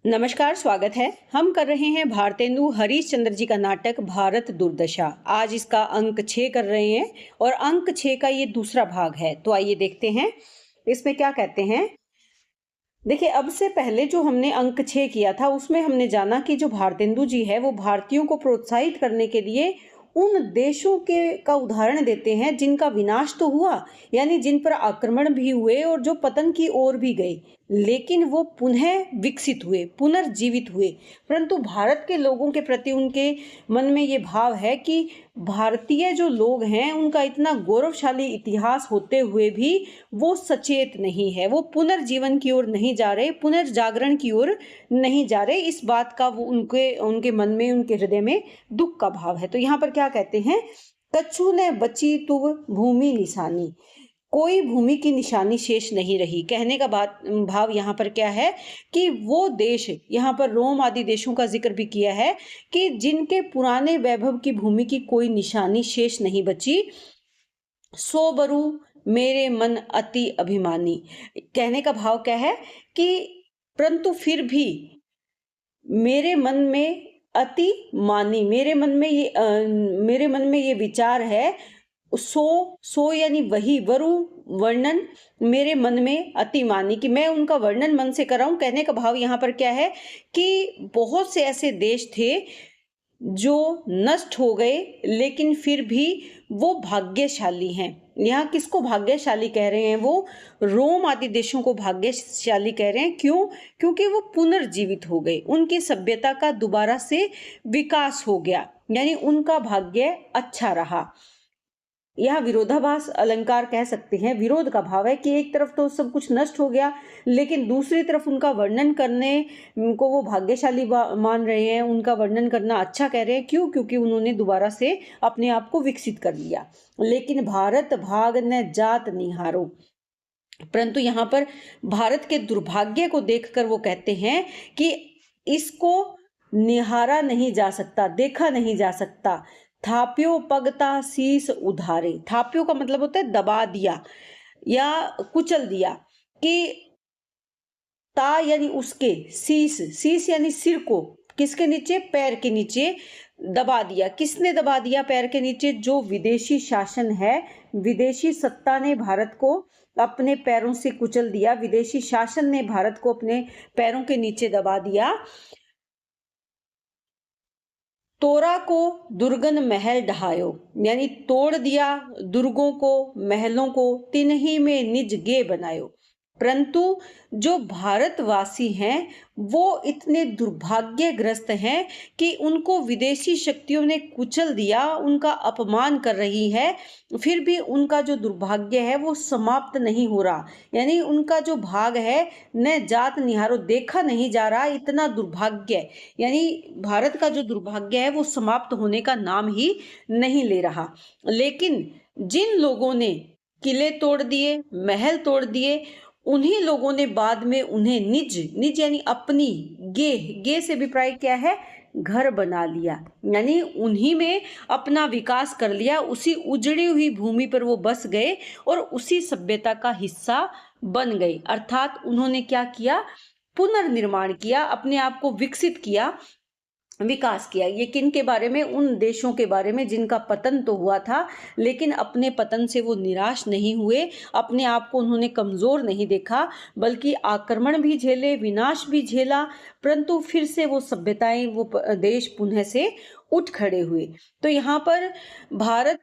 नमस्कार, स्वागत है। हम कर रहे हैं भारतेंदु हरीश चंद्र जी का नाटक भारत दुर्दशा। आज इसका अंक 6 कर रहे हैं और अंक 6 का ये दूसरा भाग है। तो आइए देखते हैं इसमें क्या कहते हैं। देखिए, अब से पहले जो हमने अंक 6 किया था उसमें हमने जाना कि जो भारतेंदु जी है वो भारतीयों को प्रोत्साहित करने के लिए उन देशों के का उदाहरण देते हैं जिनका विनाश तो हुआ, यानी जिन पर आक्रमण भी हुए और जो पतन की ओर भी गए, लेकिन वो पुनः विकसित हुए, पुनर्जीवित हुए। परंतु भारत के लोगों के प्रति उनके मन में ये भाव है कि भारतीय जो लोग हैं उनका इतना गौरवशाली इतिहास होते हुए भी वो सचेत नहीं है, वो पुनर्जीवन की ओर नहीं जा रहे, पुनर्जागरण की ओर नहीं जा रहे। इस बात का वो उनके उनके मन में, उनके हृदय में दुख का भाव है। तो यहाँ पर क्या कहते हैं, कछु न बची तुव भूमि निशानी, कोई भूमि की निशानी शेष नहीं रही। कहने का बात भाव यहाँ पर क्या है कि वो देश, यहाँ पर रोम आदि देशों का जिक्र भी किया है कि जिनके पुराने वैभव की भूमि की कोई निशानी शेष नहीं बची। सो बरु मेरे मन अति अभिमानी, कहने का भाव क्या है कि परंतु फिर भी मेरे मन में अति मानी, मेरे मन में ये विचार है। सो सो यानी वही, वरु वर्णन, मेरे मन में अति मानी, कि मैं उनका वर्णन मन से कर रहा हूं। कहने का भाव यहाँ पर क्या है कि बहुत से ऐसे देश थे जो नष्ट हो गए, लेकिन फिर भी वो भाग्यशाली हैं। यहाँ किसको भाग्यशाली कह रहे हैं, वो रोम आदि देशों को भाग्यशाली कह रहे हैं। क्यों? क्योंकि वो पुनर्जीवित हो गए, उनकी सभ्यता का दोबारा से विकास हो गया, यानी उनका भाग्य अच्छा रहा। यह विरोधाभास अलंकार कह सकते हैं। विरोध का भाव है कि एक तरफ तो सब कुछ नष्ट हो गया, लेकिन दूसरी तरफ उनका वर्णन करने को वो भाग्यशाली मान रहे हैं, उनका वर्णन करना अच्छा कह रहे हैं। क्यों? क्योंकि उन्होंने दोबारा से अपने आप को विकसित कर लिया। लेकिन भारत भाग न जात निहारो, परंतु यहाँ पर भारत के दुर्भाग्य को देखकर वो कहते हैं कि इसको निहारा नहीं जा सकता, देखा नहीं जा सकता। थाप्यो पगता शीस उधारे, थाप्यो का मतलब होता है दबा दिया या कुचल दिया, कि ता यानी उसके, शीस, शीस यानी सिर को किसके नीचे, पैर के नीचे दबा दिया। किसने दबा दिया पैर के नीचे? जो विदेशी शासन है, विदेशी सत्ता ने भारत को अपने पैरों से कुचल दिया, विदेशी शासन ने भारत को अपने पैरों के नीचे दबा दिया। तोरा को दुर्गन महल ढहायो, यानी तोड़ दिया दुर्गों को, महलों को, तिन्ही में निज गे बनायो। परंतु जो भारतवासी हैं वो इतने दुर्भाग्यग्रस्त हैं कि उनको विदेशी शक्तियों ने कुचल दिया, उनका अपमान कर रही है, फिर भी उनका जो दुर्भाग्य है वो समाप्त नहीं हो रहा। यानी उनका जो भाग है, न जात निहारो, देखा नहीं जा रहा, इतना दुर्भाग्य, यानी भारत का जो दुर्भाग्य है वो समाप्त होने का नाम ही नहीं ले रहा। लेकिन जिन लोगों ने किले तोड़ दिए, महल तोड़ दिए, उन्हीं लोगों ने बाद में उन्हें निज, निज यानी अपनी, गे, गे से अभिप्राय क्या है, घर बना लिया, यानी उन्हीं में अपना विकास कर लिया। उसी उजड़ी हुई भूमि पर वो बस गए और उसी सभ्यता का हिस्सा बन गए। अर्थात उन्होंने क्या किया, पुनर्निर्माण किया, अपने आप को विकसित किया, विकास किया। ये किन के बारे में? उन देशों के बारे में जिनका पतन तो हुआ था, लेकिन अपने पतन से वो निराश नहीं हुए, अपने आप को उन्होंने कमजोर नहीं देखा, बल्कि आक्रमण भी झेले, विनाश भी झेला, परंतु फिर से वो सभ्यताएं, वो देश पुनः से उठ खड़े हुए। तो यहाँ पर भारत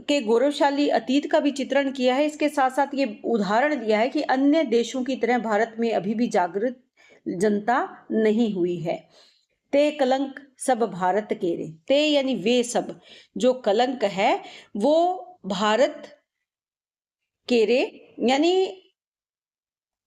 के गौरवशाली अतीत का भी चित्रण किया है, इसके साथ साथ ये उदाहरण दिया है कि अन्य देशों की तरह भारत में अभी भी जागृत जनता नहीं हुई है। ते कलंक सब भारत केरे, ते यानी वे सब, जो कलंक है वो भारत केरे, यानी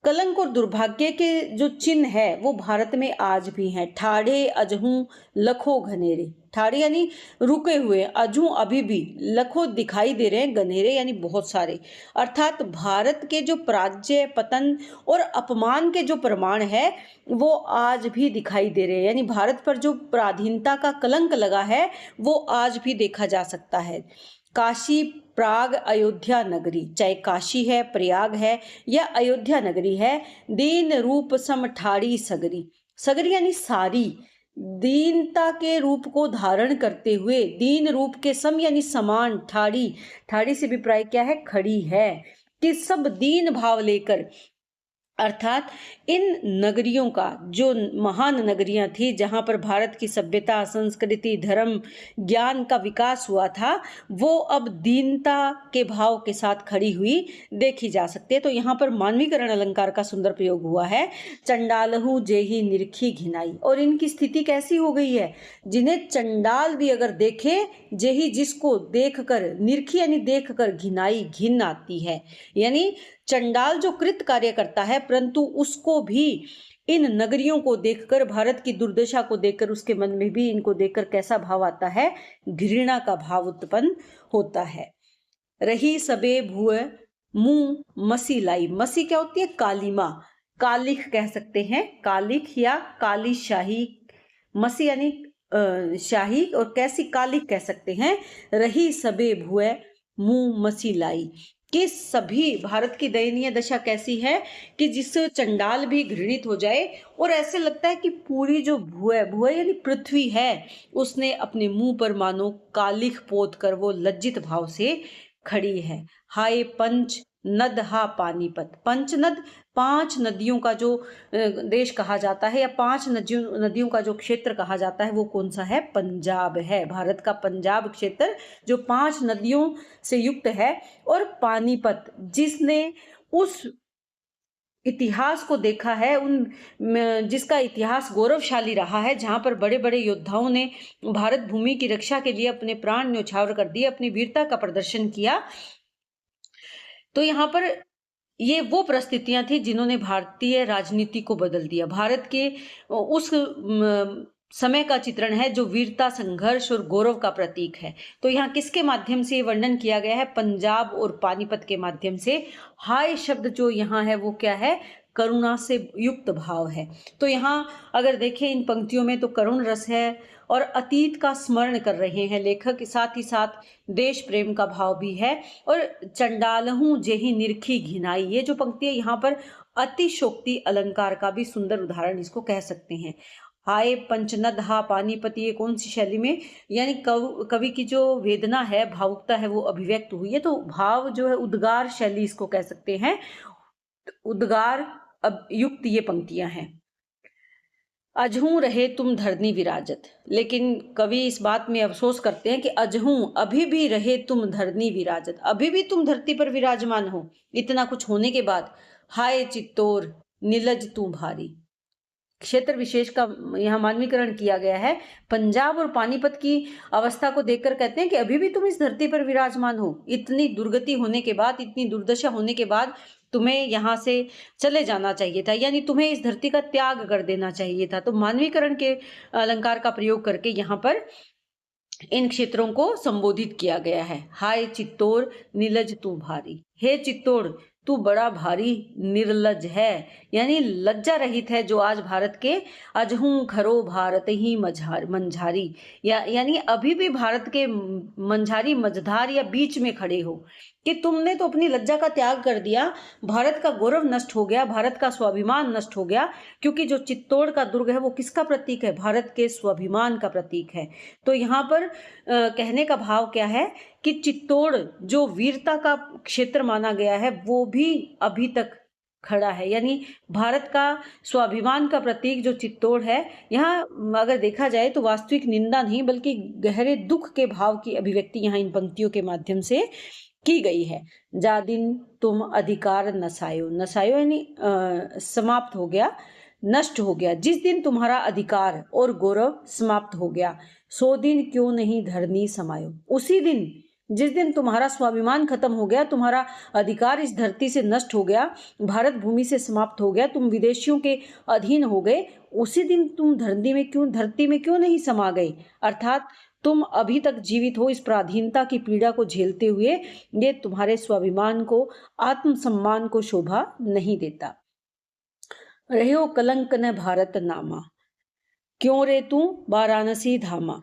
कलंक और दुर्भाग्य के जो चिन्ह है वो भारत में आज भी हैं। ठाड़े अजहू लखो घनेरे, ठाड़े यानी रुके हुए, अजहू अभी भी, लखों दिखाई दे रहे हैं, घनेरे यानी बहुत सारे। अर्थात भारत के जो पराजय, पतन और अपमान के जो प्रमाण है वो आज भी दिखाई दे रहे हैं, यानी भारत पर जो पराधीनता का कलंक लगा है वो आज भी देखा जा सकता है। काशी, प्राग, अयोध्या नगरी, चाहे काशी है, प्रयाग है या अयोध्या नगरी है, दीन रूप सम ठाड़ी सगरी, सगर यानी सारी, दीनता के रूप को धारण करते हुए, दीन रूप के सम यानी समान, ठाड़ी, ठाड़ी से विप्राय क्या है, खड़ी है, कि सब दीन भाव लेकर, अर्थात इन नगरियों का, जो महान नगरियां थी जहां पर भारत की सभ्यता, संस्कृति, धर्म, ज्ञान का विकास हुआ था, वो अब दीनता के भाव के साथ खड़ी हुई देखी जा सकती है। तो यहाँ पर मानवीकरण अलंकार का सुंदर प्रयोग हुआ है। चंडालहु जेहि निरखी घिनाई, और इनकी स्थिति कैसी हो गई है, जिन्हें चंडाल भी अगर देखे, जेहि जिसको देखकर, निरखी यानी देखकर, घिनाई घिन आती है, यानी चंडाल जो कृत कार्य करता है, परंतु उसको भी इन नगरियों को देखकर, भारत की दुर्दशा को देखकर, उसके मन में भी इनको देखकर कैसा भाव आता है, घृणा का भाव उत्पन्न होता है। रही सबे भुअ मुंह मसी लाई, मसी क्या होती है, कालीमा, कालिख कह सकते हैं, कालिख या काली शाही, मसी यानी शाही, और कैसी, कालिख कह सकते हैं। रही सबे भुअ मुंह मसी लाई, कि सभी, भारत की दयनीय दशा कैसी है कि जिससे चंडाल भी घृणित हो जाए, और ऐसे लगता है कि पूरी जो भुआ, भुआ यानी पृथ्वी है, उसने अपने मुंह पर मानो कालिख पोत कर वो लज्जित भाव से खड़ी है। हाय पंच नद हा पानीपत, पंच नद, पांच नदियों का जो देश कहा जाता है, या पांच नदियों का जो क्षेत्र कहा जाता है, वो कौन सा है, पंजाब है। भारत का पंजाब क्षेत्र जो पांच नदियों से युक्त है, और पानीपत, जिसने उस इतिहास को देखा है, जिसका इतिहास गौरवशाली रहा है, जहां पर बड़े बड़े योद्धाओं ने भारत भूमि की रक्षा के लिए अपने प्राण न्यौछावर कर दिए, अपनी वीरता का प्रदर्शन किया। तो यहाँ पर ये वो परिस्थितियां थी जिन्होंने भारतीय राजनीति को बदल दिया। भारत के उस समय का चित्रण है जो वीरता, संघर्ष और गौरव का प्रतीक है। तो यहाँ किसके माध्यम से वर्णन किया गया है, पंजाब और पानीपत के माध्यम से। हाय शब्द जो यहाँ है वो क्या है, करुणा से युक्त भाव है। तो यहाँ अगर देखें इन पंक्तियों में तो करुण रस है, और अतीत का स्मरण कर रहे हैं लेखक, साथ ही साथ देश प्रेम का भाव भी है। और चंडालहू जेहि निरखी घिनाई, ये जो पंक्ति है यहाँ पर अतिशोक्ति अलंकार का भी सुंदर उदाहरण इसको कह सकते हैं। हाय पंचनद हा पानीपत, ये कौन सी शैली में, यानी कवि की जो वेदना है, भावुकता है, वो अभिव्यक्त हुई है। तो भाव जो है, उद्गार शैली इसको कह सकते हैं, उद्गार अब युक्त ये पंक्तियां हैं। अजहू रहे तुम धरनी विराजत, लेकिन कवि इस बात में अफसोस करते हैं कि अजहू, अभी भी रहे तुम धरनी विराजत, अभी भी तुम धरती पर विराजमान हो, इतना कुछ होने के बाद। हाय चित्तौर नीलज तू भारी, क्षेत्र विशेष का यहाँ मानवीकरण किया गया है। पंजाब और पानीपत की अवस्था को देखकर कहते हैं कि अभी भी तुम इस धरती पर विराजमान हो, इतनी दुर्गति होने के बाद, इतनी दुर्दशा होने के बाद तुम्हें यहाँ से चले जाना चाहिए था, यानी तुम्हें इस धरती का त्याग कर देना चाहिए था। तो मानवीकरण के अलंकार का प्रयोग करके यहाँ पर इन क्षेत्रों को संबोधित किया गया है। हाय चित्तौर नीलज तू भारी, हे चित्तौड़ तू बड़ा भारी निर्लज है, यानी लज्जा रहित है, जो आज भारत के अजहू खरो भारत ही मंझारी, यानी अभी भी भारत के मंझारी, मझधार या बीच में खड़े हो, कि तुमने तो अपनी लज्जा का त्याग कर दिया, भारत का गौरव नष्ट हो गया, भारत का स्वाभिमान नष्ट हो गया। क्योंकि जो चित्तौड़ का दुर्ग है वो किसका प्रतीक है, भारत के स्वाभिमान का प्रतीक है। तो यहाँ पर कहने का भाव क्या है कि चित्तौड़ जो वीरता का क्षेत्र माना गया है, वो भी अभी तक खड़ा है, यानी भारत का स्वाभिमान का प्रतीक जो चित्तौड़ है, यहाँ अगर देखा जाए तो वास्तविक निंदा नहीं बल्कि गहरे दुख के भाव की अभिव्यक्ति यहाँ इन पंक्तियों के माध्यम से की गई है। जा दिन तुम अधिकार नसायो, नसायो यानी समाप्त हो गया, नष्ट हो गया, जिस दिन तुम्हारा अधिकार और गौरव समाप्त हो गया, सो दिन क्यों नहीं धरनी समायो, उसी दिन जिस दिन तुम्हारा स्वाभिमान खत्म हो गया, तुम्हारा अधिकार इस धरती से नष्ट हो गया, भारत भूमि से समाप्त हो गया, तुम विदेशियों के अधीन हो गए, उसी दिन तुम धरती में क्यों नहीं समा गए, अर्थात तुम अभी तक जीवित हो इस पराधीनता की पीड़ा को झेलते हुए, ये तुम्हारे स्वाभिमान को, आत्मसम्मान को शोभा नहीं देता। रहो कलंक न भारत नामा, क्यों रे तू वाराणसी धामा।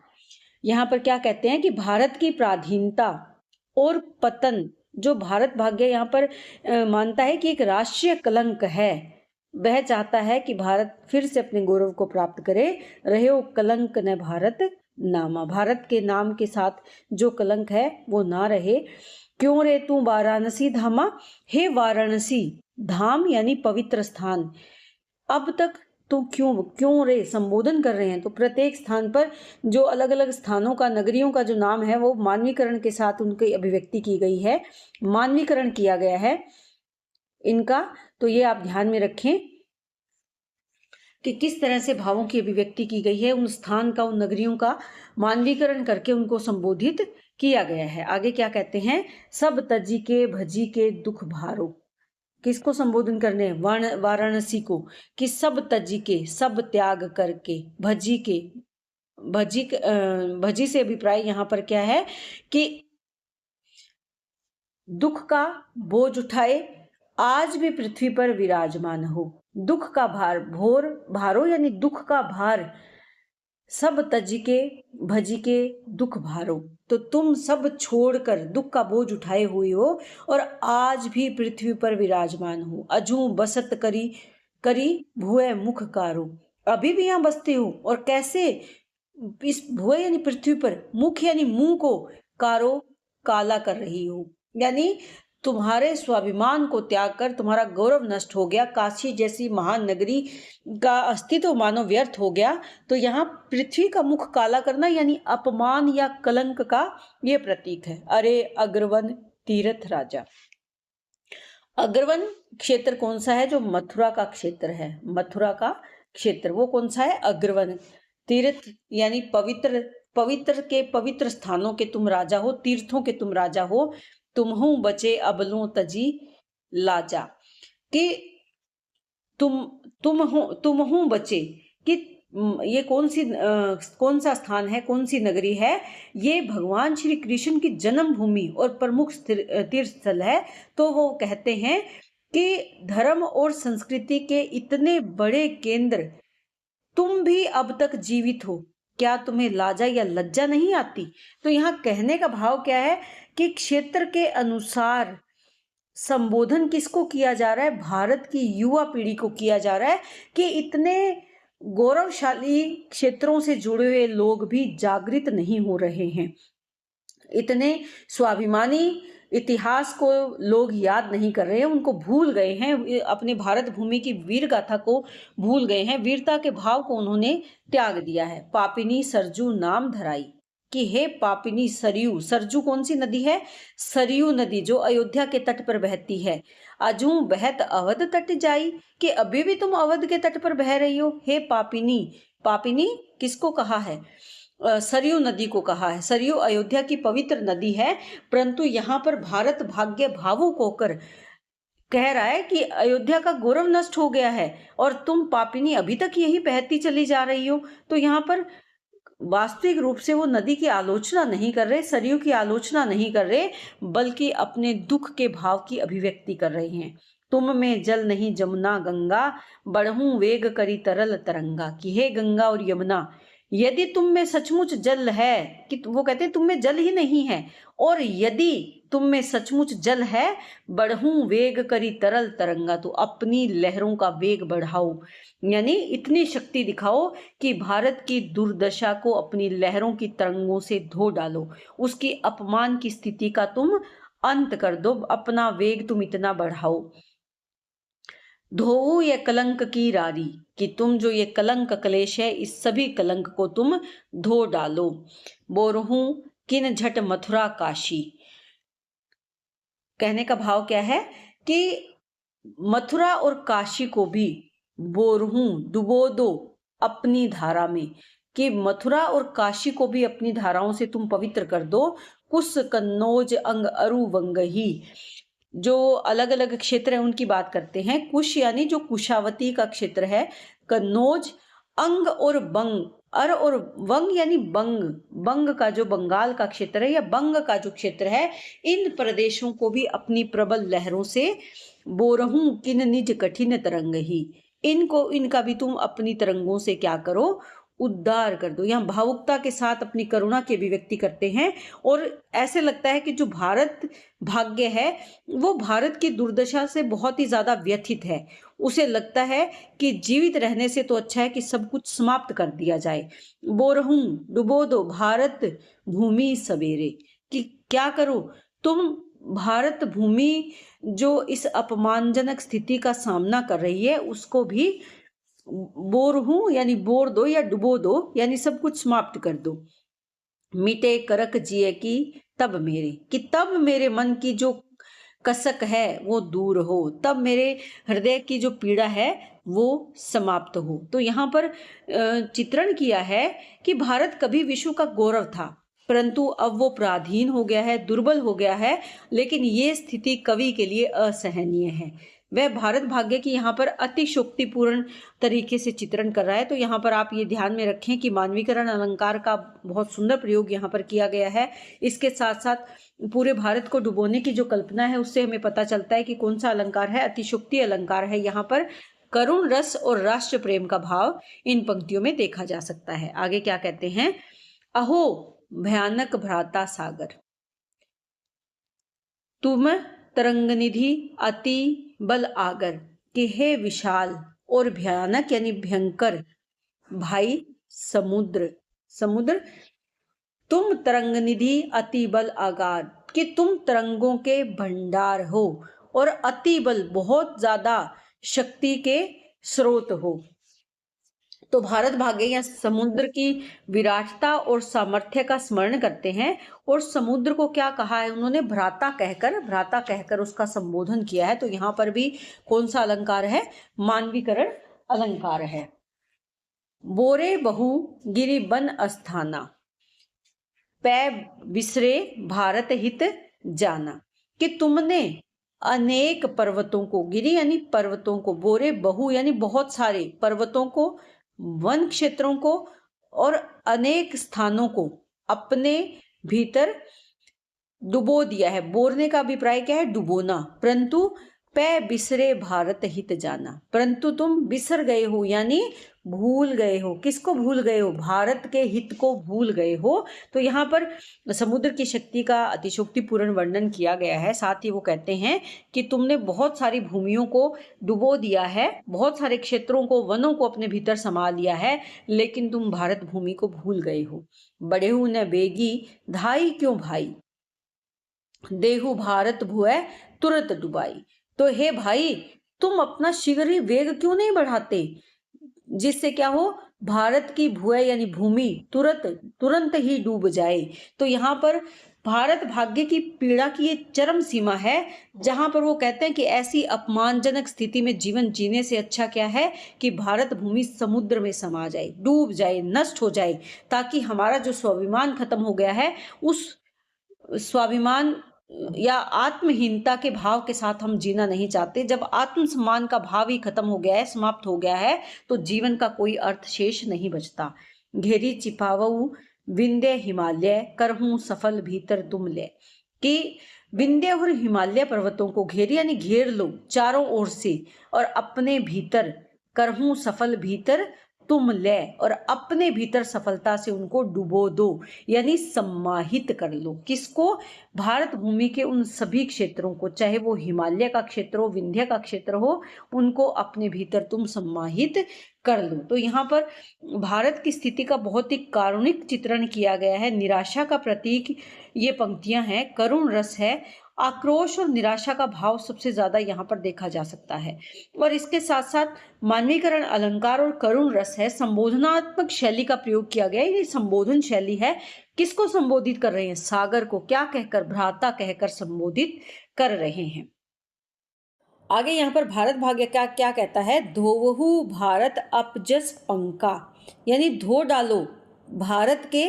यहाँ पर क्या कहते हैं कि भारत की पराधीनता और पतन, जो भारत भाग्य यहाँ पर मानता है कि एक राष्ट्रीय कलंक है, वह चाहता है कि भारत फिर से अपने गौरव को प्राप्त करे। रहे कलंक न भारत नामा, भारत के नाम के साथ जो कलंक है वो ना रहे। क्यों रे तू वाराणसी धामा, हे वाराणसी धाम यानी पवित्र स्थान, अब तक तो क्यों रे संबोधन कर रहे हैं। तो प्रत्येक स्थान पर जो अलग अलग स्थानों का, नगरियों का जो नाम है वो मानवीकरण के साथ उनकी अभिव्यक्ति की गई है, मानवीकरण किया गया है इनका। तो ये आप ध्यान में रखें कि किस तरह से भावों की अभिव्यक्ति की गई है, उन स्थान का, उन नगरियों का मानवीकरण करके उनको संबोधित किया गया है। आगे क्या कहते हैं, सब तजी के भजी के दुख भारो, किसको संबोधन करने हैं, वाराणसी को, कि सब तजी के, सब त्याग करके, भजी के, भजी से अभिप्राय यहाँ पर क्या है कि दुख का बोझ उठाए, आज भी पृथ्वी पर विराजमान हो। दुख का भार, भारो यानी दुख का भार, सब तज के भज के दुख भारो, तो तुम सब छोड़कर दुख का बोझ उठाए हुए हो और आज भी पृथ्वी पर विराजमान हो। अजू बसत करी करी भुए मुख कारो, अभी भी यहाँ बसते हो और कैसे, इस भुए यानी पृथ्वी पर, मुख यानी मुंह को, कारो काला कर रही हो, यानी तुम्हारे स्वाभिमान को त्याग कर तुम्हारा गौरव नष्ट हो गया, काशी जैसी महान नगरी का अस्तित्व मानो व्यर्थ हो गया। तो यहाँ पृथ्वी का मुख काला करना यानी अपमान या कलंक का ये प्रतीक है। अरे अग्रवन तीर्थ राजा, अग्रवन क्षेत्र कौन सा है, जो मथुरा का क्षेत्र है, मथुरा का क्षेत्र वो कौन सा है, अग्रवन। तीर्थ यानी पवित्र, पवित्र के पवित्र स्थानों के तुम राजा हो, तीर्थों के तुम राजा हो। तुम्हू बचे अबलों तजी लाजा, कि तुम हूं बचे, कि ये कौन सा स्थान है, कौन सी नगरी है, ये भगवान श्री कृष्ण की जन्म भूमि और प्रमुख तीर्थ स्थल है। तो वो कहते हैं कि धर्म और संस्कृति के इतने बड़े केंद्र, तुम भी अब तक जीवित हो, क्या तुम्हें लाजा या लज्जा नहीं आती। तो यहाँ कहने का भाव क्या है कि क्षेत्र के अनुसार संबोधन किसको किया जा रहा है, भारत की युवा पीढ़ी को किया जा रहा है कि इतने गौरवशाली क्षेत्रों से जुड़े हुए लोग भी जागृत नहीं हो रहे हैं, इतने स्वाभिमानी इतिहास को लोग याद नहीं कर रहे हैं, उनको भूल गए हैं, अपने भारत भूमि की वीर गाथा को भूल गए हैं, वीरता के भाव को उन्होंने त्याग दिया है। पापिनी सरजू नाम धराई, कि हे पापिनी सरयू, सरजू कौन सी नदी है, सरयू नदी जो अयोध्या के तट पर बहती है। अजू बहत अवध तट जाई, कि अभी भी तुम अवध के तट पर बह रही हो। हे पापिनी, पापिनी किसको कहा है, सरयू नदी को कहा है। सरयू अयोध्या की पवित्र नदी है, परंतु यहाँ पर भारत भाग्य भावुक होकर कह रहा है कि अयोध्या का गौरव नष्ट हो गया है और तुम पापिनी अभी तक यही बहती चली जा रही हो। तो यहाँ पर वास्तविक रूप से वो नदी की आलोचना नहीं कर रहे, सरयू की आलोचना नहीं कर रहे, बल्कि अपने दुख के भाव की अभिव्यक्ति कर रहे हैं। तुम में जल नहीं जमुना गंगा, बढ़ूं वेग करी तरल तरंगा, कि हे गंगा और यमुना, यदि तुम में सचमुच जल है, कि वो कहते हैं तुम में जल ही नहीं है, और यदि तुम में सचमुच जल है, बढ़ूं वेग करी तरल तरंगा, तो अपनी लहरों का वेग बढ़ाओ, यानी इतनी शक्ति दिखाओ कि भारत की दुर्दशा को अपनी लहरों की तरंगों से धो डालो, उसकी अपमान की स्थिति का तुम अंत कर दो, अपना वेग तुम इतना बढ़ाओ। धोऊ ये कलंक की रारी, कि तुम जो ये कलंक क्लेश है, इस सभी कलंक को तुम धो डालो। बोरहू किन झट मथुरा काशी, कहने का भाव क्या है कि मथुरा और काशी को भी बोरहू, डुबो दो अपनी धारा में, कि मथुरा और काशी को भी अपनी धाराओं से तुम पवित्र कर दो। कुश कन्नौज अंग अरु वंगही, जो अलग अलग क्षेत्र है उनकी बात करते हैं। कुश यानी जो कुशावती का क्षेत्र है, कन्नौज, अंग और बंग, अर और वंग यानी बंग, बंग का जो बंगाल का क्षेत्र है या बंग का जो क्षेत्र है, इन प्रदेशों को भी अपनी प्रबल लहरों से, बोरहूं किन निज कठिन तरंग ही, इनको, इनका भी तुम अपनी तरंगों से क्या करो, उद्धार कर दो। यहाँ भावुकता के साथ अपनी करुणा की अभिव्यक्ति करते हैं और ऐसे लगता है कि जो भारत भाग्य है वो भारत की दुर्दशा से बहुत ही ज्यादा व्यथित है। उसे लगता है कि जीवित रहने से तो अच्छा है कि सब कुछ समाप्त कर दिया जाए। बोरहूं डुबो दो भारत भूमि सवेरे, कि क्या करो तुम, भारत भूमि जो इस अपमानजनक स्थिति का सामना कर रही है उसको भी बोर हूं यानी बोर दो या डुबो दो, यानी सब कुछ समाप्त कर दो। मिटे करक जिए की तब मेरे, कि तब मेरे मन की जो कसक है वो दूर हो, तब मेरे हृदय की जो पीड़ा है वो समाप्त हो। तो यहाँ पर चित्रण किया है कि भारत कभी विश्व का गौरव था, परंतु अब वो पराधीन हो गया है, दुर्बल हो गया है। लेकिन ये स्थिति कवि के लिए असहनीय है। वह भारत भाग्य की यहाँ पर अतिशोक्तिपूर्ण तरीके से चित्रण कर रहा है। तो यहाँ पर आप ये ध्यान में रखें कि मानवीकरण अलंकार का बहुत सुंदर प्रयोग यहाँ पर किया गया है। इसके साथ साथ पूरे भारत को डुबोने की जो कल्पना है उससे हमें पता चलता है कि कौन सा अलंकार है, अतिशोक्ति अलंकार है। यहाँ पर करुण रस और राष्ट्र प्रेम का भाव इन पंक्तियों में देखा जा सकता है। आगे क्या कहते हैं, अहो भयानक भ्राता सागर, तुम तरंगनिधि अति बल आगर, कि हे विशाल और भयानक यानी भयंकर भाई समुद्र, समुद्र तुम तरंगनिधि अति बल आगार, कि तुम तरंगों के भंडार हो और अति बल बहुत ज्यादा शक्ति के स्रोत हो। तो भारत भाग्य या समुद्र की विराटता और सामर्थ्य का स्मरण करते हैं और समुद्र को क्या कहा है उन्होंने, भ्राता कहकर उसका संबोधन किया है। तो यहाँ पर भी कौन सा अलंकार है, मानवीकरण अलंकार है। बोरे बहु गिरि बन अस्थाना, पै बिसरे भारत हित जाना, कि तुमने अनेक पर्वतों को, गिरी यानी पर्वतों को, बोरे बहु यानी बहुत सारे पर्वतों को, वन क्षेत्रों को और अनेक स्थानों को अपने भीतर डुबो दिया है। बोरने का अभिप्राय क्या है, डुबोना। परंतु पै बिसरे भारत हित जाना, परंतु तुम बिसर गए हो यानी भूल गए हो। किसको भूल गए हो, भारत के हित को भूल गए हो। तो यहाँ पर समुद्र की शक्ति का अतिशोक्तिपूर्ण वर्णन किया गया है। साथ ही वो कहते हैं कि तुमने बहुत सारी भूमियों को डुबो दिया है, बहुत सारे क्षेत्रों को, वनों को अपने भीतर समा लिया है, लेकिन तुम भारत भूमि को भूल गए हो। बढ़ेहु न बेगी धाई क्यों भाई, देहु भारत भुए तुरंत डुबाई। तो हे भाई तुम अपना शीघ्र वेग क्यों नहीं बढ़ाते, जिससे क्या हो, भारत की भुए यानी भूमि तुरंत ही डूब जाए। तो यहाँ पर भारत भाग्य की पीड़ा की ये चरम सीमा है, जहां पर वो कहते हैं कि ऐसी अपमानजनक स्थिति में जीवन जीने से अच्छा क्या है कि भारत भूमि समुद्र में समा जाए, डूब जाए, नष्ट हो जाए, ताकि हमारा जो स्वाभिमान खत्म हो गया है उस स्वाभिमान या आत्महीनता के भाव के साथ हम जीना नहीं चाहते। जब आत्मसम्मान का भाव ही खत्म हो गया है, समाप्त हो गया है, तो जीवन का कोई अर्थ शेष नहीं बचता। घेरी चिपावऊ विंध्य हिमालय करहूं सफल भीतर तुम ले, कि विंध्य और हिमालय पर्वतों को घेरी यानी घेर लो चारों ओर से और अपने भीतर करहूं सफल भीतर तुम ले, और अपने भीतर सफलता से उनको डुबो दो यानी सम्माहित कर लो। किसको, भारत भूमि के उन सभी क्षेत्रों को, चाहे वो हिमालय का क्षेत्र हो, विंध्य का क्षेत्र हो, उनको अपने भीतर तुम सम्माहित कर लो। तो यहाँ पर भारत की स्थिति का बहुत ही कारुणिक चित्रण किया गया है। निराशा का प्रतीक ये पंक्तियां हैं, करुण रस है, आक्रोश और निराशा का भाव सबसे ज्यादा यहाँ पर देखा जा सकता है। और इसके साथ साथ मानवीकरण अलंकार और करुण रस है, संबोधनात्मक शैली का प्रयोग किया गया है। ये संबोधन शैली है, किसको संबोधित कर रहे हैं, सागर को, क्या कहकर, भ्राता कहकर संबोधित कर रहे हैं। आगे यहाँ पर भारत भाग्य क्या क्या कहता है, धोवहु भारत अपजस पंका, यानी धो डालो भारत के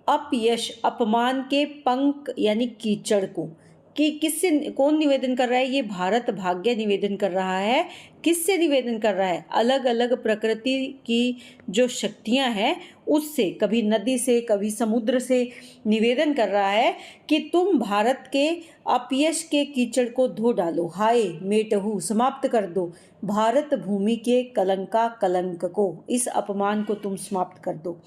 अपयश अपमान के पंख यानी कीचड़ को, कि किससे, कौन निवेदन कर रहा है, ये भारत भाग्य निवेदन कर रहा है। किससे निवेदन कर रहा है? अलग अलग प्रकृति की जो शक्तियां हैं उससे, कभी नदी से कभी समुद्र से निवेदन कर रहा है कि तुम भारत के अपयश के कीचड़ को धो डालो, हाय मेटहू, समाप्त कर दो भारत भूमि के कलंका कलंक को, इस अपमान को तुम समाप्त कर दो।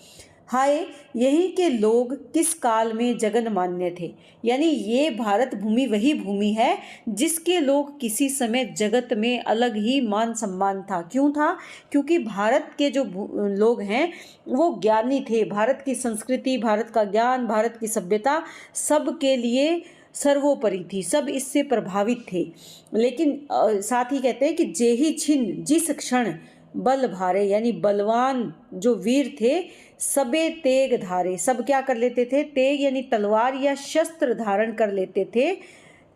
हाय यही के लोग किस काल में जगन मान्य थे, यानी ये भारत भूमि वही भूमि है जिसके लोग किसी समय जगत में अलग ही मान सम्मान था। क्यों था? क्योंकि भारत के जो लोग हैं वो ज्ञानी थे। भारत की संस्कृति, भारत का ज्ञान, भारत की सभ्यता सब के लिए सर्वोपरि थी, सब इससे प्रभावित थे। लेकिन साथ ही कहते हैं कि जेहि छिन जिस क्षण बल भारे, यानी बलवान जो वीर थे सबे तेग धारे, सब क्या कर लेते थे? तेग यानी तलवार या शस्त्र धारण कर लेते थे।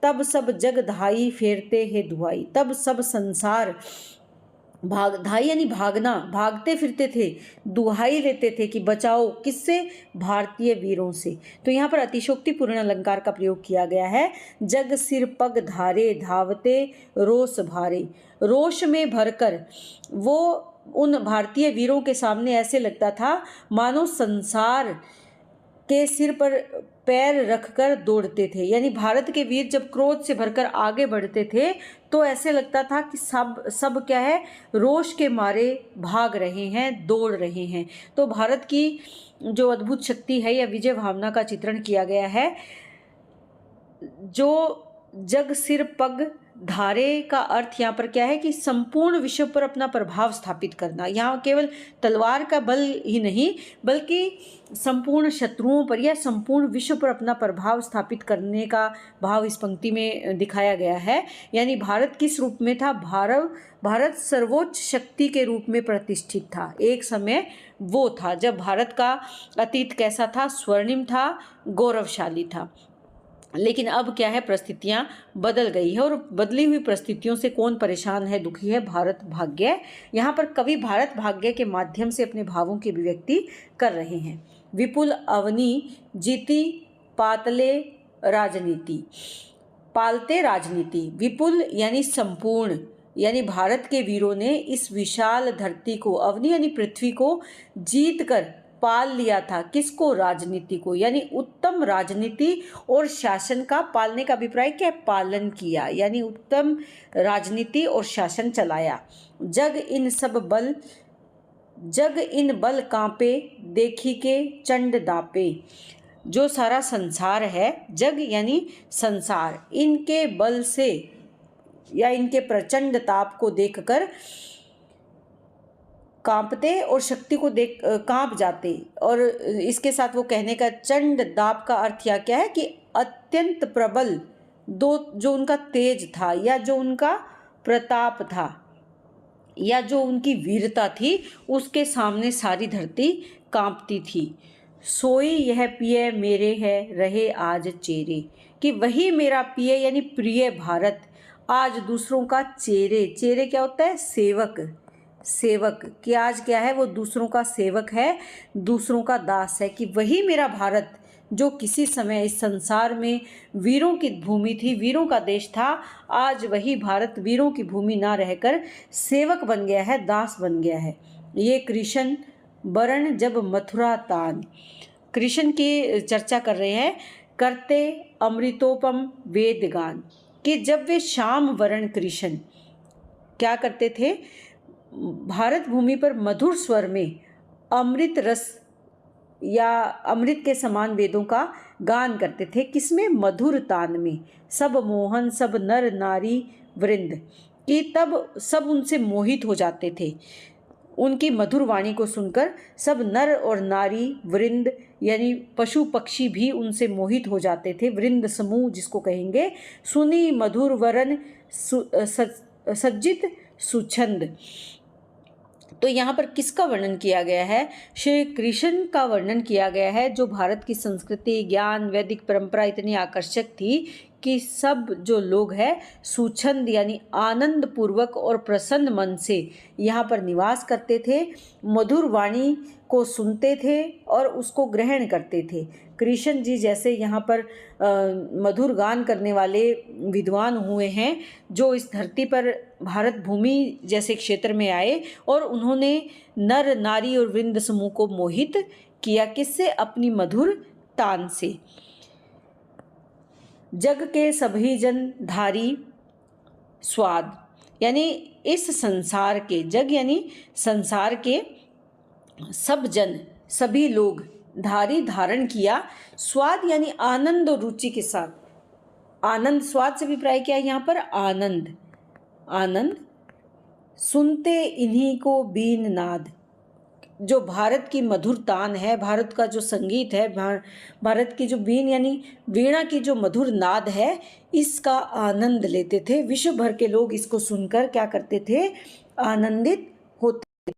तब सब जग धाई फेरते हे दुहाई, तब सब संसार धाई यानी भागना, भागते फिरते थे, दुहाई लेते थे कि बचाओ, किससे? भारतीय वीरों से। तो यहाँ पर अतिशोक्तिपूर्ण अलंकार का प्रयोग किया गया है। जग सिर पग धारे धावते रोष भारे, रोष में भरकर वो उन भारतीय वीरों के सामने ऐसे लगता था मानो संसार के सिर पर पैर रखकर दौड़ते थे। यानी भारत के वीर जब क्रोध से भरकर आगे बढ़ते थे तो ऐसे लगता था कि सब क्या है? रोष के मारे भाग रहे हैं, दौड़ रहे हैं। तो भारत की जो अद्भुत शक्ति है या विजय भावना का चित्रण किया गया है। जो जग सिर पग धारे का अर्थ यहाँ पर क्या है कि संपूर्ण विश्व पर अपना प्रभाव स्थापित करना। यहाँ केवल तलवार का बल ही नहीं बल्कि संपूर्ण शत्रुओं पर या संपूर्ण विश्व पर अपना प्रभाव स्थापित करने का भाव इस पंक्ति में दिखाया गया है। यानी भारत किस रूप में था? भारत सर्वोच्च शक्ति के रूप में प्रतिष्ठित था। एक समय वो था जब भारत का अतीत कैसा था? स्वर्णिम था, गौरवशाली था। लेकिन अब क्या है? परिस्थितियां बदल गई है और बदली हुई परिस्थितियों से कौन परेशान है, दुखी है? भारत भाग्य। यहाँ पर कवि भारत भाग्य के माध्यम से अपने भावों की अभिव्यक्ति कर रहे हैं। विपुल अवनी जीती पातले राजनीति, पालते राजनीति। विपुल यानी संपूर्ण, यानी भारत के वीरों ने इस विशाल धरती को, अवनी यानी पृथ्वी को जीत कर पाल लिया था। किसको? राजनीति को। यानी उत्तम राजनीति और शासन का, पालने का अभिप्राय क्या है? पालन किया, यानी उत्तम राजनीति और शासन चलाया। जग इन बल कांपे देखी के चंड दापे। जो सारा संसार है, जग यानी संसार, इनके बल से या इनके प्रचंड ताप को देखकर कांपते और शक्ति को देख कांप जाते। और इसके साथ वो कहने का चंड दाप का अर्थ क्या है कि अत्यंत प्रबल, जो उनका तेज था या जो उनका प्रताप था या जो उनकी वीरता थी, उसके सामने सारी धरती कांपती थी। सोई यह पिय मेरे है रहे आज चेरे, कि वही मेरा पिय यानी प्रिय भारत आज दूसरों का चेरे। चेरे क्या होता है? सेवक कि आज क्या है? वो दूसरों का सेवक है, दूसरों का दास है। कि वही मेरा भारत जो किसी समय इस संसार में वीरों की भूमि थी, वीरों का देश था, आज वही भारत वीरों की भूमि ना रहकर सेवक बन गया है, दास बन गया है। ये कृष्ण बरण जब मथुरा तान, कृष्ण की चर्चा कर रहे हैं। करते अमृतोपम वेद गान, कि जब वे श्याम वरण कृष्ण क्या करते थे? भारत भूमि पर मधुर स्वर में अमृत रस या अमृत के समान वेदों का गान करते थे। किसमें? मधुर तान में। सब मोहन सब नर नारी वृंद, कि तब सब उनसे मोहित हो जाते थे। उनकी मधुर वाणी को सुनकर सब नर और नारी वृंद यानी पशु पक्षी भी उनसे मोहित हो जाते थे। वृंद समूह जिसको कहेंगे। सुनी मधुर वरन सज्जित सुछंद। तो यहाँ पर किसका वर्णन किया गया है? श्री कृष्ण का वर्णन किया गया है, जो भारत की संस्कृति, ज्ञान, वैदिक परंपरा इतनी आकर्षक थी कि सब जो लोग हैं सुछंद यानी आनंद पूर्वक और प्रसन्न मन से यहाँ पर निवास करते थे, मधुर वाणी को सुनते थे और उसको ग्रहण करते थे। कृष्ण जी जैसे यहाँ पर मधुर गान करने वाले विद्वान हुए हैं जो इस धरती पर भारत भूमि जैसे क्षेत्र में आए और उन्होंने नर नारी और वृंद समूह को मोहित किया। किससे? अपनी मधुर तान से। जग के सभी जन धारी स्वाद, यानी इस संसार के, जग यानी संसार के सब जन, सभी लोग, धारी धारण किया, स्वाद यानी आनंद और रुचि के साथ। आनंद, स्वाद से अभिप्राय क्या है यहाँ पर? आनंद। आनंद सुनते इन्हीं को बीन नाद, जो भारत की मधुर तान है, भारत का जो संगीत है, भारत की जो बीन यानी वीणा की जो मधुर नाद है, इसका आनंद लेते थे। विश्व भर के लोग इसको सुनकर क्या करते थे? आनंदित होते।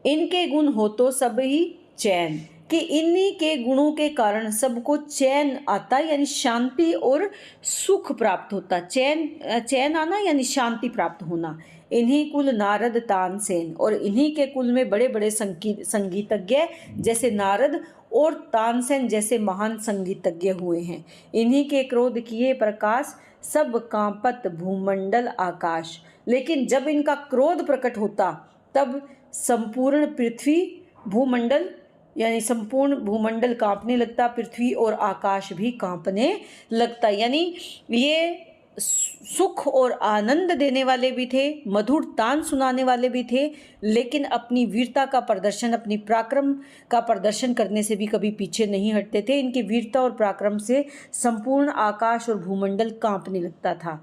इनके गुण हो तो सब ही चैन, कि इन्हीं के गुणों के कारण सबको चैन आता, यानी शांति और सुख प्राप्त होता। चैन आना यानी शांति प्राप्त होना। इन्हीं कुल नारद तानसेन, और इन्हीं के कुल में बड़े बड़े संगीतज्ञ जैसे नारद और तानसेन जैसे महान संगीतज्ञ हुए हैं। इन्हीं के क्रोध किए प्रकाश, सब कांपत भूमंडल आकाश। लेकिन जब इनका क्रोध प्रकट होता तब संपूर्ण पृथ्वी, भूमंडल यानी संपूर्ण भूमंडल कांपने लगता, पृथ्वी और आकाश भी कांपने लगता। यानी ये सुख और आनंद देने वाले भी थे, मधुर तान सुनाने वाले भी थे, लेकिन अपनी वीरता का प्रदर्शन, अपनी पराक्रम का प्रदर्शन करने से भी कभी पीछे नहीं हटते थे। इनकी वीरता और पराक्रम से संपूर्ण आकाश और भूमंडल कांपने लगता था।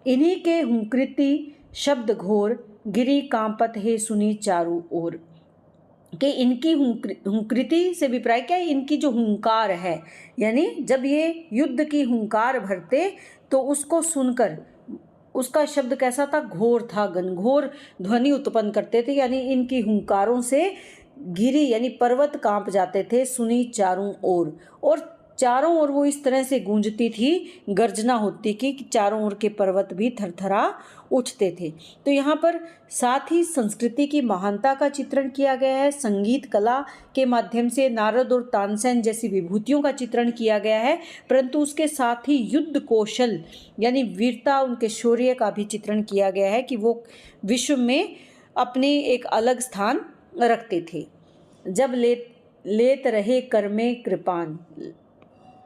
इन्हीं के हुंकृति शब्द घोर, गिरी कांपत है सुनी चारों ओर, कि इनकी हुंकृति से अभिप्राय क्या है? इनकी जो हुंकार है, यानी जब ये युद्ध की हुंकार भरते तो उसको सुनकर, उसका शब्द कैसा था? घोर था, घनघोर ध्वनि उत्पन्न करते थे। यानी इनकी हुंकारों से गिरी यानी पर्वत कांप जाते थे, सुनी चारों ओर, और चारों ओर वो इस तरह से गूंजती थी, गर्जना होती कि चारों ओर के पर्वत भी थरथरा उठते थे। तो यहाँ पर साथ ही संस्कृति की महानता का चित्रण किया गया है। संगीत कला के माध्यम से नारद और तानसेन जैसी विभूतियों का चित्रण किया गया है, परंतु उसके साथ ही युद्ध कौशल यानी वीरता, उनके शौर्य का भी चित्रण किया गया है कि वो विश्व में अपने एक अलग स्थान रखते थे। जब लेत रहे कर में कृपान,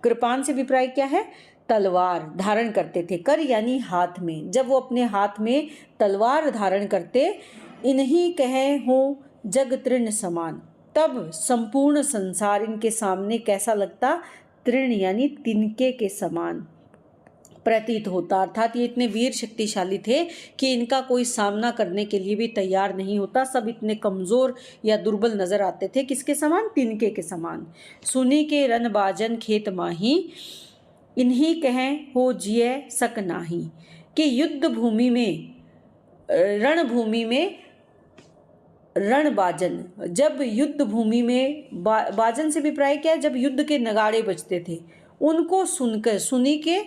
कृपान से अभिप्राय क्या है? तलवार धारण करते थे। कर यानी हाथ में, जब वो अपने हाथ में तलवार धारण करते, इन्हीं कहे हो जग तृण समान, तब संपूर्ण संसार इनके सामने कैसा लगता? तृण यानी तिनके के समान प्रतीत होता। अर्थात ये इतने वीर शक्तिशाली थे कि इनका कोई सामना करने के लिए भी तैयार नहीं होता। सब इतने कमज़ोर या दुर्बल नजर आते थे। किसके समान? तिनके के समान। सुनी के रन बाजन खेत माही, इन्हीं कहें हो जिये सक नाही, कि युद्ध भूमि में, रणभूमि में रणबाजन, जब युद्ध भूमि में बाजन से अभिप्राय क्या है? जब युद्ध के नगाड़े बजते थे, उनको सुनकर, सुनी के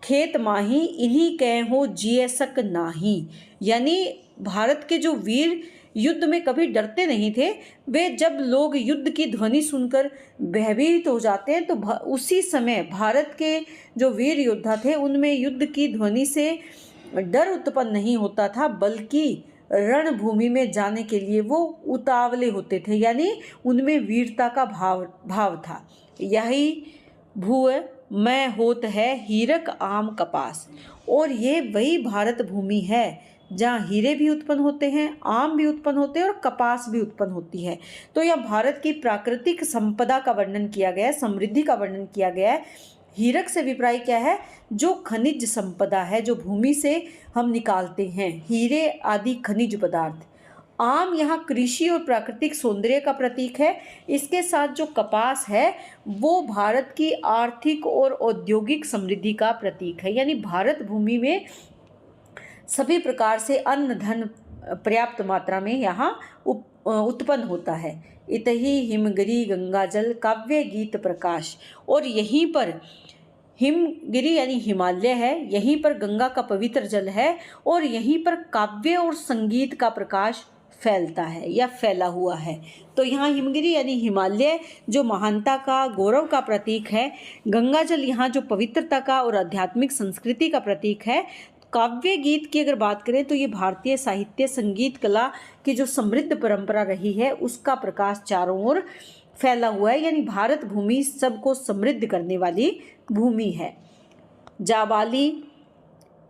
खेत माही, इन्हीं कहे हो जिये सक नाही, यानी भारत के जो वीर युद्ध में कभी डरते नहीं थे, वे जब लोग युद्ध की ध्वनि सुनकर भयभीत हो जाते हैं तो उसी समय भारत के जो वीर योद्धा थे उनमें युद्ध की ध्वनि से डर उत्पन्न नहीं होता था, बल्कि रणभूमि में जाने के लिए वो उतावले होते थे, यानी उनमें वीरता का भाव था। यही भू मैं होत है हीरक आम कपास, और ये वही भारत भूमि है जहाँ हीरे भी उत्पन्न होते हैं, आम भी उत्पन्न होते हैं और कपास भी उत्पन्न होती है। तो यह भारत की प्राकृतिक संपदा का वर्णन किया गया है, समृद्धि का वर्णन किया गया है। हीरक से अभिप्राय क्या है? जो खनिज संपदा है, जो भूमि से हम निकालते हैं, हीरे आदि खनिज पदार्थ। आम यहाँ कृषि और प्राकृतिक सौंदर्य का प्रतीक है। इसके साथ जो कपास है वो भारत की आर्थिक और औद्योगिक समृद्धि का प्रतीक है। यानी भारत भूमि में सभी प्रकार से अन्न धन पर्याप्त मात्रा में यहाँ उत्पन्न होता है। इतही हिमगिरी गंगाजल काव्य गीत प्रकाश, और यहीं पर हिमगिरी यानी हिमालय है, यहीं पर गंगा का पवित्र जल है और यहीं पर काव्य और संगीत का प्रकाश फैलता है या फैला हुआ है। तो यहाँ हिमगिरी यानी हिमालय जो महानता का, गौरव का प्रतीक है, गंगा जल यहाँ जो पवित्रता का और आध्यात्मिक संस्कृति का प्रतीक है। काव्य गीत की अगर बात करें तो ये भारतीय साहित्य, संगीत, कला की जो समृद्ध परंपरा रही है उसका प्रकाश चारों ओर फैला हुआ है, यानी भारत भूमि सबको समृद्ध करने वाली भूमि है। जाबाली,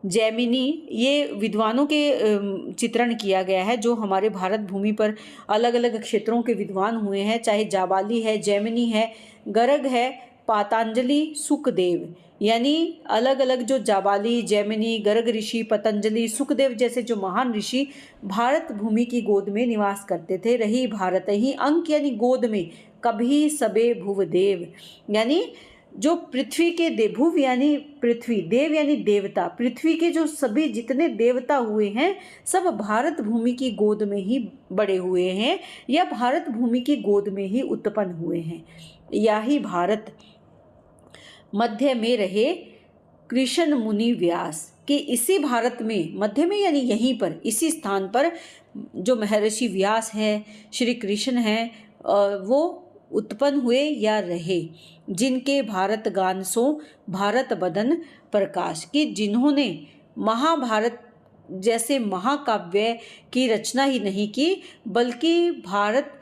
जैमिनी, ये विद्वानों के चित्रण किया गया है जो हमारे भारत भूमि पर अलग अलग क्षेत्रों के विद्वान हुए हैं, चाहे जाबाली है, जैमिनी है, गर्ग है, पातंजलि, सुखदेव, यानी अलग अलग जो जाबाली, जैमिनी, गर्ग ऋषि, पतंजलि, सुखदेव जैसे जो महान ऋषि भारत भूमि की गोद में निवास करते थे। रही भारत ही अंक यानी गोद में, कभी सबे भुवदेव, यानी जो पृथ्वी के भुव यानी पृथ्वी, देव यानी देवता, पृथ्वी के जो सभी जितने देवता हुए हैं सब भारत भूमि की गोद में ही बड़े हुए हैं या भारत भूमि की गोद में ही उत्पन्न हुए हैं। यही भारत मध्य में रहे कृष्ण मुनि व्यास, कि इसी भारत में मध्य में यानी यहीं पर इसी स्थान पर जो महर्षि व्यास है, श्री कृष्ण हैं, वो उत्पन्न हुए या रहे, जिनके भारत गान सो भारत बदन प्रकाश, की जिन्होंने महाभारत जैसे महाकाव्य की रचना ही नहीं की बल्कि भारत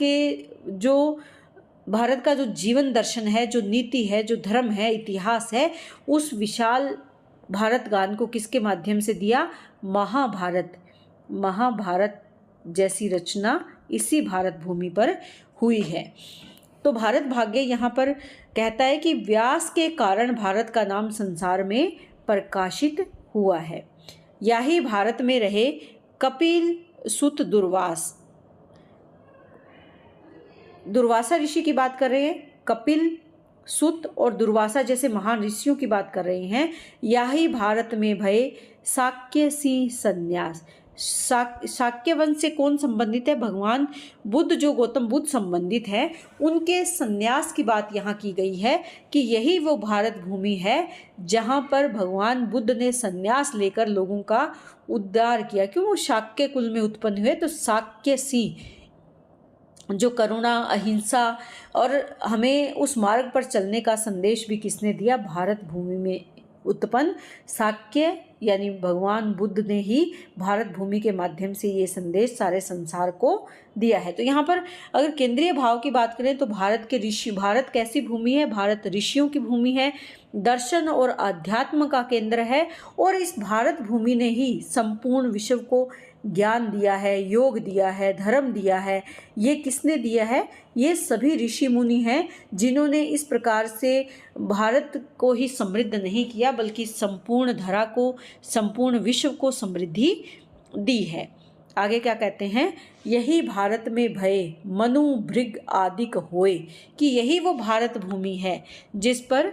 का जो जीवन दर्शन है, जो नीति है, जो धर्म है, इतिहास है, उस विशाल भारत गान को किसके माध्यम से दिया? महाभारत जैसी रचना इसी भारत भूमि पर हुई है। तो भारत भाग्य यहाँ पर कहता है कि व्यास के कारण भारत का नाम संसार में प्रकाशित हुआ है। यही भारत में रहे कपिल सुत दुर्वासा ऋषि की बात कर रहे हैं, कपिल सुत और दुर्वासा जैसे महान ऋषियों की बात कर रहे हैं। यही भारत में भय शाक्य सी संन्यास, शाक्य वंश से कौन संबंधित है? भगवान बुद्ध, जो गौतम बुद्ध संबंधित है, उनके संन्यास की बात यहाँ की गई है कि यही वो भारत भूमि है जहाँ पर भगवान बुद्ध ने संन्यास लेकर लोगों का उद्धार किया। क्यों? वो शाक्य कुल में उत्पन्न हुए, तो शाक्य सी जो करुणा, अहिंसा और हमें उस मार्ग पर चलने का संदेश भी किसने दिया? भारत भूमि में उत्पन्न शाक्य यानी भगवान बुद्ध ने ही भारत भूमि के माध्यम से ये संदेश सारे संसार को दिया है। तो यहाँ पर अगर केंद्रीय भाव की बात करें तो भारत कैसी भूमि है? भारत ऋषियों की भूमि है, दर्शन और अध्यात्म का केंद्र है, और इस भारत भूमि ने ही संपूर्ण विश्व को ज्ञान दिया है, योग दिया है, धर्म दिया है। ये किसने दिया है? ये सभी ऋषि मुनि हैं जिन्होंने इस प्रकार से भारत को ही समृद्ध नहीं किया बल्कि संपूर्ण धरा को, संपूर्ण विश्व को समृद्धि दी है। आगे क्या कहते हैं? यही भारत में भय मनु भृग आदिक होए, कि यही वो भारत भूमि है जिस पर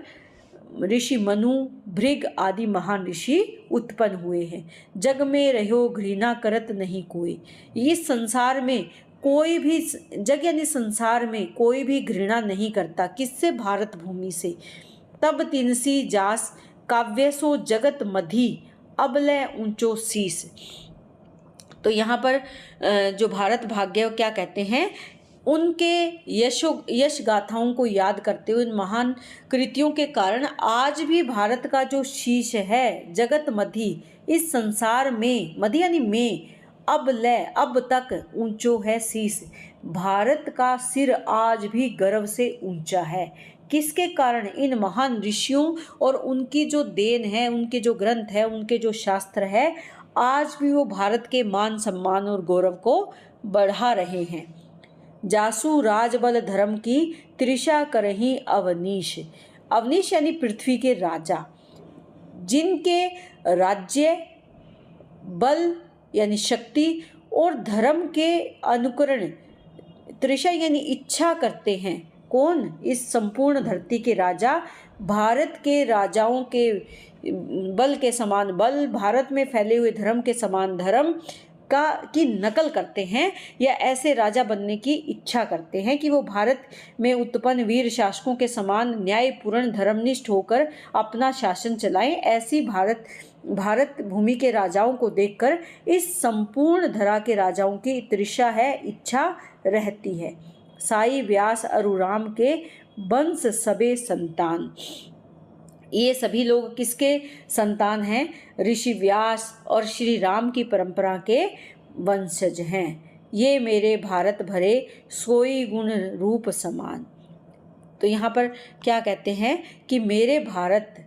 ऋषि मनु, भृग आदि महान ऋषि उत्पन्न हुए हैं। जग में रहो घृणा करत नहीं कोई, इस संसार में कोई भी, जग यानी संसार में कोई भी घृणा नहीं करता। किससे? भारत भूमि से। तब तिनसी जास काव्यसो जगत मधी अबले ऊंचो शीस। तो यहाँ पर जो भारत भाग्य क्या कहते हैं, उनके यश गाथाओं को याद करते हुए, उन महान कृतियों के कारण आज भी भारत का जो शीश है जगत मधी, इस संसार में, मधी यानी में, अब तक ऊंचो है शीश, भारत का सिर आज भी गर्व से ऊंचा है। किसके कारण? इन महान ऋषियों और उनकी जो देन है, उनके जो ग्रंथ है, उनके जो शास्त्र है, आज भी वो भारत के मान सम्मान और गौरव को बढ़ा रहे हैं। जासु राजबल धर्म की त्रिषा करही अवनीश, अवनीश यानी पृथ्वी के राजा, जिनके राज्य, बल यानी शक्ति और धर्म के अनुकरण, त्रिषा यानी इच्छा करते हैं। कौन? इस संपूर्ण धरती के राजा, भारत के राजाओं के बल के समान बल, भारत में फैले हुए धर्म के समान धर्म, की नकल करते हैं या ऐसे राजा बनने की इच्छा करते हैं कि वो भारत में उत्पन्न वीर शासकों के समान न्यायपूर्ण धर्मनिष्ठ होकर अपना शासन चलाएं। ऐसी भारत भूमि के राजाओं को देखकर इस संपूर्ण धरा के राजाओं की तृषा है, इच्छा रहती है। साई व्यास अरुराम के वंश सबे संतान। ये सभी लोग किसके संतान हैं? ऋषि व्यास और श्री राम की परंपरा के वंशज हैं। ये मेरे भारत भरे सोई गुण रूप समान। तो यहाँ पर क्या कहते हैं कि मेरे भारत,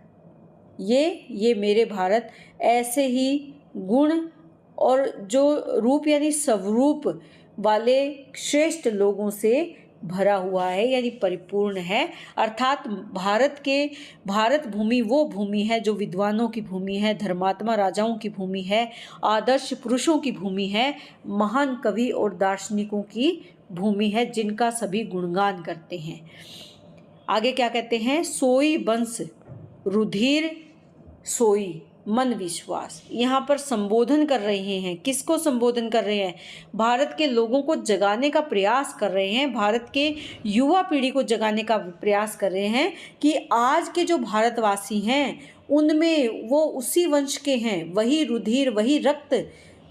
ये मेरे भारत ऐसे ही गुण और जो रूप यानी स्वरूप वाले श्रेष्ठ लोगों से भरा हुआ है, यानी परिपूर्ण है। अर्थात भारत भूमि वो भूमि है जो विद्वानों की भूमि है, धर्मात्मा राजाओं की भूमि है, आदर्श पुरुषों की भूमि है, महान कवि और दार्शनिकों की भूमि है, जिनका सभी गुणगान करते हैं। आगे क्या कहते हैं? सोई वंश रुधिर सोई मन विश्वास। यहाँ पर संबोधन कर रहे हैं। किसको संबोधन कर रहे हैं? भारत के लोगों को जगाने का प्रयास कर रहे हैं, भारत के युवा पीढ़ी को जगाने का प्रयास कर रहे हैं कि आज के जो भारतवासी हैं उनमें वो उसी वंश के हैं, वही रुधिर वही रक्त,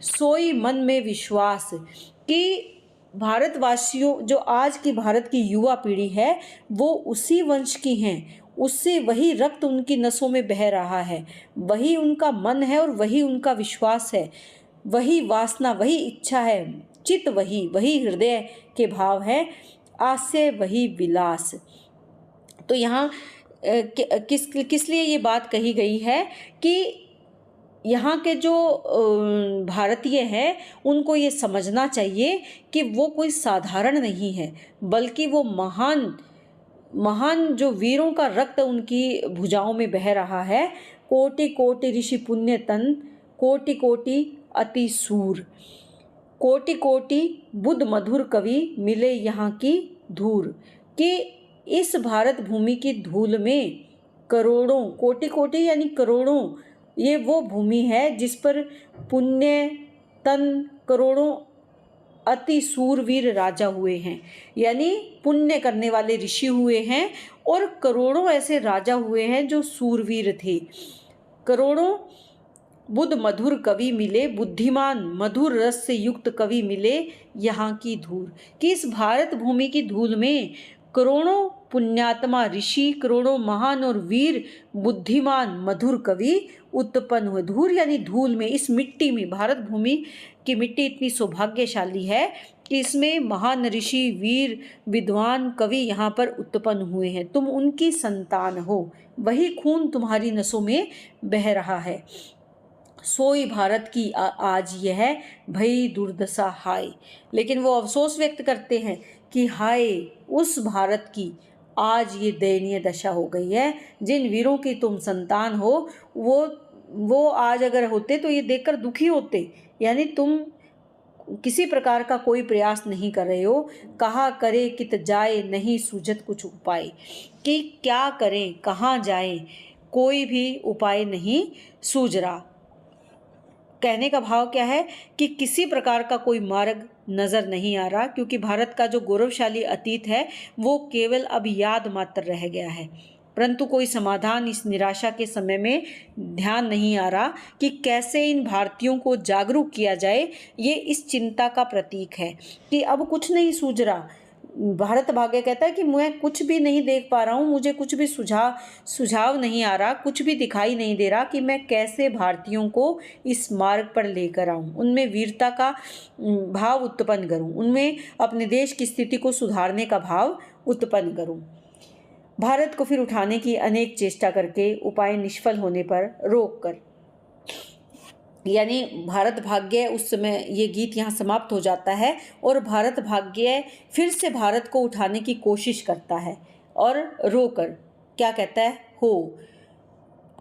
सोई मन में विश्वास। कि भारतवासियों, जो आज की भारत की युवा पीढ़ी है वो उसी वंश की हैं, उससे वही रक्त उनकी नसों में बह रहा है, वही उनका मन है और वही उनका विश्वास है, वही वासना वही इच्छा है, चित वही हृदय के भाव है, आशय वही विलास। तो यहाँ किस लिए ये बात कही गई है कि यहाँ के जो भारतीय हैं उनको ये समझना चाहिए कि वो कोई साधारण नहीं है, बल्कि वो महान जो वीरों का रक्त उनकी भुजाओं में बह रहा है। कोटि कोटि ऋषि पुण्य तन, कोटि कोटि अति सूर, कोटि कोटि बुद्ध मधुर कवि मिले यहाँ की धूर। कि इस भारत भूमि की धूल में करोड़ों, कोटि कोटि यानी करोड़ों, ये वो भूमि है जिस पर पुण्य तन करोड़ों अति सूरवीर राजा हुए हैं, यानी पुण्य करने वाले ऋषि हुए हैं और करोड़ों ऐसे राजा हुए हैं जो सूरवीर थे। करोड़ों बुद्ध मधुर कवि मिले, बुद्धिमान मधुर रस से युक्त कवि मिले यहाँ की धूल। कि इस भारत भूमि की धूल में करोड़ों पुण्यात्मा ऋषि, करोड़ों महान और वीर बुद्धिमान मधुर कवि उत्पन्न हुए। धूल यानी धूल में, इस मिट्टी में, भारत भूमि की मिट्टी इतनी सौभाग्यशाली है कि इसमें महान ऋषि, वीर, विद्वान, कवि यहाँ पर उत्पन्न हुए हैं। तुम उनकी संतान हो, वही खून तुम्हारी नसों में बह रहा है। सोई भारत की आज यह भई दुर्दशा हाय। लेकिन वो अफसोस व्यक्त करते हैं कि हाय उस भारत की आज ये दयनीय दशा हो गई है। जिन वीरों की तुम संतान हो वो आज अगर होते तो ये देखकर दुखी होते। यानी तुम किसी प्रकार का कोई प्रयास नहीं कर रहे हो। कहा करे कित जाए नहीं सूझत कुछ उपाय। कि क्या करें, कहाँ जाएं, कोई भी उपाय नहीं सूझ रहा। कहने का भाव क्या है कि किसी प्रकार का कोई मार्ग नज़र नहीं आ रहा, क्योंकि भारत का जो गौरवशाली अतीत है वो केवल अब याद मात्र रह गया है। परंतु कोई समाधान इस निराशा के समय में ध्यान नहीं आ रहा कि कैसे इन भारतीयों को जागरूक किया जाए। ये इस चिंता का प्रतीक है कि अब कुछ नहीं सूझ रहा। भारत भाग्य कहता है कि मैं कुछ भी नहीं देख पा रहा हूँ, मुझे कुछ भी सुझाव नहीं आ रहा, कुछ भी दिखाई नहीं दे रहा कि मैं कैसे भारतीयों को इस मार्ग पर लेकर आऊँ, उनमें वीरता का भाव उत्पन्न करूँ, उनमें अपने देश की स्थिति को सुधारने का भाव उत्पन्न करूँ। भारत को फिर उठाने की अनेक चेष्टा करके उपाय निष्फल होने पर रोक कर, यानी भारत भाग्य, उस समय ये गीत यहाँ समाप्त हो जाता है और भारत भाग्य फिर से भारत को उठाने की कोशिश करता है और रोकर क्या कहता है, हो।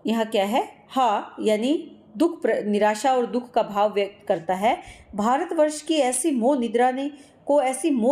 यहाँ क्या है, हाँ, यानी दुख, निराशा और दुख का भाव व्यक्त करता है। भारतवर्ष की ऐसी मोह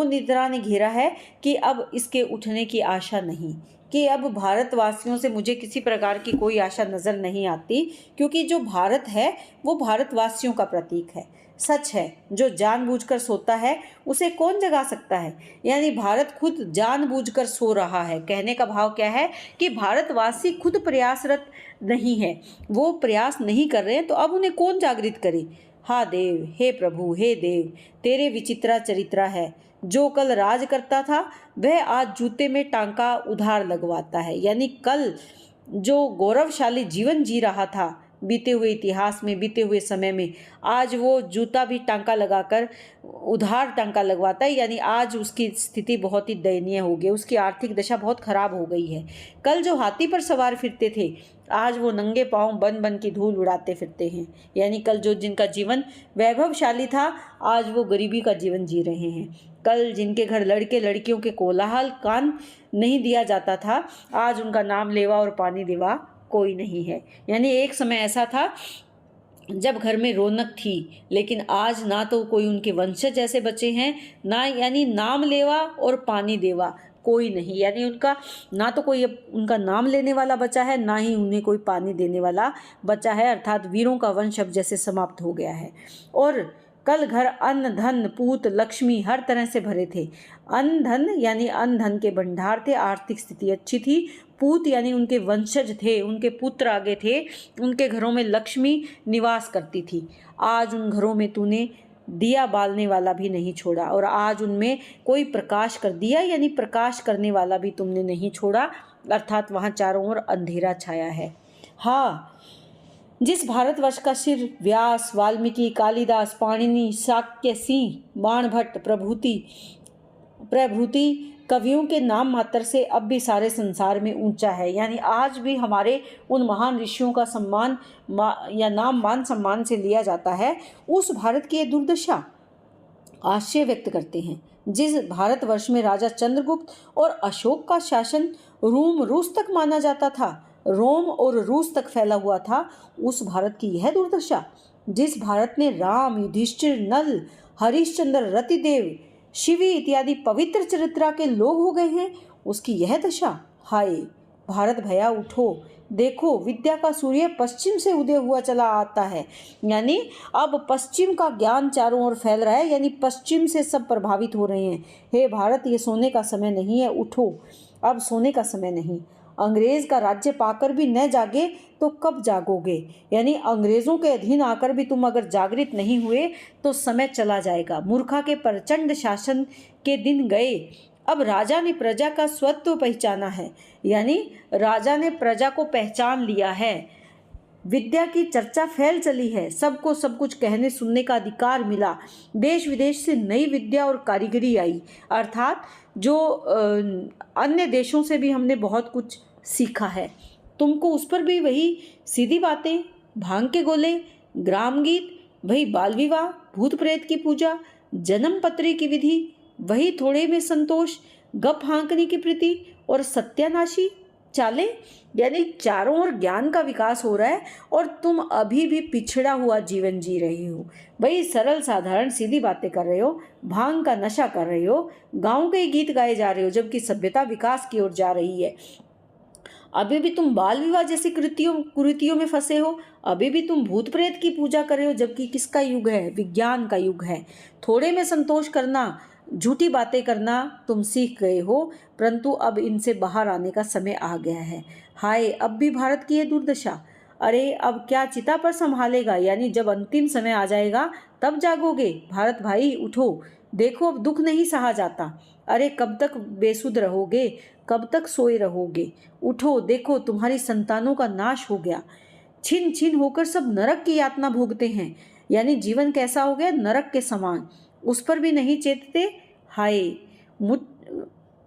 निद्रा ने घेरा है कि अब इसके उठने की आशा नहीं, कि अब भारतवासियों से मुझे किसी प्रकार की कोई आशा नज़र नहीं आती, क्योंकि जो भारत है वो भारतवासियों का प्रतीक है। सच है, जो जानबूझकर सोता है उसे कौन जगा सकता है। यानी भारत खुद जानबूझकर सो रहा है। कहने का भाव क्या है कि भारतवासी खुद प्रयासरत नहीं है, वो प्रयास नहीं कर रहे हैं, तो अब उन्हें कौन जागृत करे। हा देव, हे प्रभु, हे देव, तेरे विचित्रा चरित्रा है। जो कल राज करता था वह आज जूते में टांका उधार लगवाता है। यानी कल जो गौरवशाली जीवन जी रहा था बीते हुए इतिहास में, बीते हुए समय में, आज वो जूता भी टांका लगाकर उधार टांका लगवाता है। यानी आज उसकी स्थिति बहुत ही दयनीय हो गई, उसकी आर्थिक दशा बहुत खराब हो गई है। कल जो हाथी पर सवार फिरते थे आज वो नंगे पांव बन बन की धूल उड़ाते फिरते हैं। यानी कल जो जिनका जीवन वैभवशाली था आज वो गरीबी का जीवन जी रहे हैं। कल जिनके घर लड़के लड़कियों के कोलाहल कान नहीं दिया जाता था आज उनका नाम लेवा और पानी देवा कोई नहीं है। यानी एक समय ऐसा था जब घर में रौनक थी, लेकिन आज ना तो कोई उनके वंशज ऐसे बचे हैं, ना यानी नाम लेवा और पानी देवा कोई नहीं। यानी उनका ना तो कोई उनका नाम लेने वाला बचा है, ना ही उन्हें कोई पानी देने वाला बचा है। अर्थात वीरों का वंश अब जैसे समाप्त हो गया है। और कल घर अन्न धन पूत लक्ष्मी हर तरह से भरे थे। अन्न धन यानी अन्न धन के भंडार थे, आर्थिक स्थिति अच्छी थी। पूत यानी उनके वंशज थे, उनके पुत्र आगे थे, उनके घरों में लक्ष्मी निवास करती थी। आज उन घरों में तूने दिया बालने वाला भी नहीं छोड़ा, और आज उनमें कोई प्रकाश कर दिया यानी प्रकाश करने वाला भी तुमने नहीं छोड़ा। अर्थात वहाँ चारों ओर अंधेरा छाया है। हाँ, जिस भारतवर्ष का सिर व्यास, वाल्मीकि, कालिदास, पाणिनि, शाक्य, सिंह, बाणभट्ट प्रभृति कवियों के नाम मात्र से अब भी सारे संसार में ऊंचा है। यानी आज भी हमारे उन महान ऋषियों का सम्मान या नाम मान सम्मान से लिया जाता है। उस भारत की ये दुर्दशा आश्चर्य व्यक्त करते हैं। जिस भारतवर्ष में राजा चंद्रगुप्त और अशोक का शासन रोम रूस तक माना जाता था, रोम और रूस तक फैला हुआ था, उस भारत की यह दुर्दशा। जिस भारत में राम, युधिष्ठिर, नल, हरिश्चंद्र, रतिदेव, शिवी इत्यादि पवित्र चरित्रा के लोग हो गए हैं, उसकी यह दशा। हाय भारत भैया उठो, देखो विद्या का सूर्य पश्चिम से उदय हुआ चला आता है। यानी अब पश्चिम का ज्ञान चारों ओर फैल रहा है, यानी पश्चिम से सब प्रभावित हो रहे हैं। हे भारत, ये सोने का समय नहीं है, उठो, अब सोने का समय नहीं। अंग्रेज का राज्य पाकर भी न जागे तो कब जागोगे। यानी अंग्रेजों के अधीन आकर भी तुम अगर जागृत नहीं हुए तो समय चला जाएगा। मूर्खा के प्रचंड शासन के दिन गए। अब राजा ने प्रजा का स्वत्व पहचाना है, यानी राजा ने प्रजा को पहचान लिया है। विद्या की चर्चा फैल चली है, सबको सब कुछ कहने सुनने का अधिकार मिला। देश विदेश से नई विद्या और कारीगरी आई, अर्थात जो अन्य देशों से भी हमने बहुत कुछ सीखा है। तुमको उस पर भी वही सीधी बातें, भांग के गोले, ग्राम गीत, वही बाल विवाह, भूत प्रेत की पूजा, जन्म पत्री की विधि, वही थोड़े में संतोष, गप हाँकने की प्रीति और सत्यानाशी चाले। यानी चारों ओर ज्ञान का विकास हो रहा है और तुम अभी भी पिछड़ा हुआ जीवन जी रहे हो। भाई सरल साधारण सीधी बातें कर रहे हो, भांग का नशा कर रहे हो, गाँव के गीत गाए जा रहे हो, जबकि सभ्यता विकास की ओर जा रही है। अभी भी तुम बाल विवाह जैसी कुरीतियों में फंसे हो, अभी भी तुम भूत प्रेत की पूजा कर रहे हो, जबकि किसका युग है? विज्ञान का युग है। थोड़े में संतोष करना, झूठी बातें करना तुम सीख गए हो, परंतु अब इनसे बाहर आने का समय आ गया है। हाय, अब भी भारत की यह दुर्दशा। अरे अब क्या चिता पर संभालेगा? यानी जब अंतिम समय आ जाएगा तब जागोगे। भारत भाई उठो, देखो अब दुख नहीं सहा जाता। अरे कब तक बेसुध रहोगे, कब तक सोए रहोगे? उठो, देखो तुम्हारी संतानों का नाश हो गया। छिन छिन होकर सब नरक की यातना भोगते हैं। यानी जीवन कैसा हो गया? नरक के समान। उस पर भी नहीं चेतते। हाय,